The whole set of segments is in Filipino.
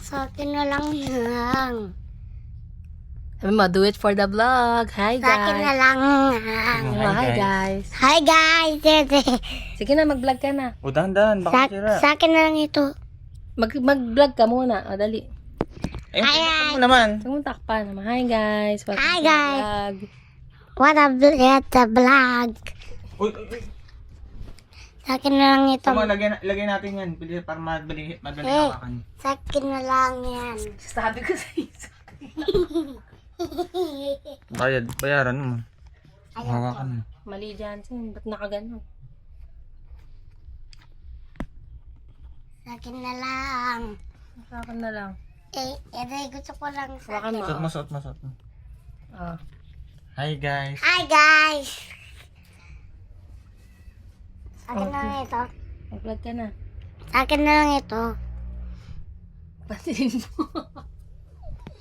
Sa akin na lang yan. Sabi mo, do it for the vlog. Hi, Sa akin na guys. lang yan. Hi, guys. Hi guys! Sige na, mag-vlog ka na. O, dahan-dahan. Baka sira. Sa akin na lang ito. Mag-vlog ka muna. O, dali. Ayun, Hi, pinakpan mo naman. Huwag mong takpan naman. Hi, guys. Welcome Hi, to the guys. vlog. What a vlog. Uy, Sa akin na lang ito. Tama, lagyan natin yan. Para madali hawakan. Sa akin na lang yan. Sabi ko sa isa. Bayaran mo. Hawakan mo. Mali dyan. Ba't nakagano? Sa akin na lang. Sa akin na lang. Gusto ko lang sa Hawakan mo. Suot mo. Oh. Hi, guys. Hi guys! Sa akin na lang ito. Mag-vlog ka na. Sa akin na lang ito. Patin mo.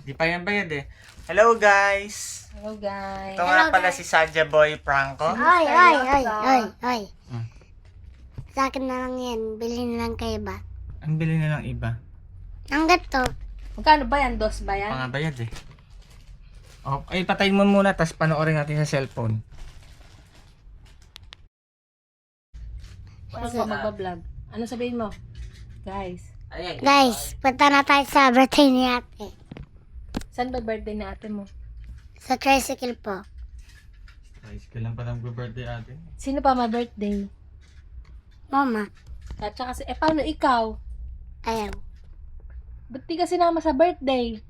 Di pa yan bayad eh. Hello, guys. Hello, guys. Ito nga pala si Saja Boy Franco. Ay. Sa akin na lang yan. Bilhin lang kayo ba? Ang bili na lang iba. Ang gato. Magkano ba yan? Dos ba yan? Pangabayad eh. Oh, ay, patayin mo muna, tapos panoorin natin sa cellphone. Paano ka magbablog? Ano sabihin mo? Guys. Guys, punta na tayo sa birthday ni ate. Saan ba birthday na ate mo? Sa tricycle po. Guys, kailan pa lang birthday ate? Sino pa ma-birthday? Mama, At saka paano ikaw? ayaw. Ba't di ka sinama sa birthday?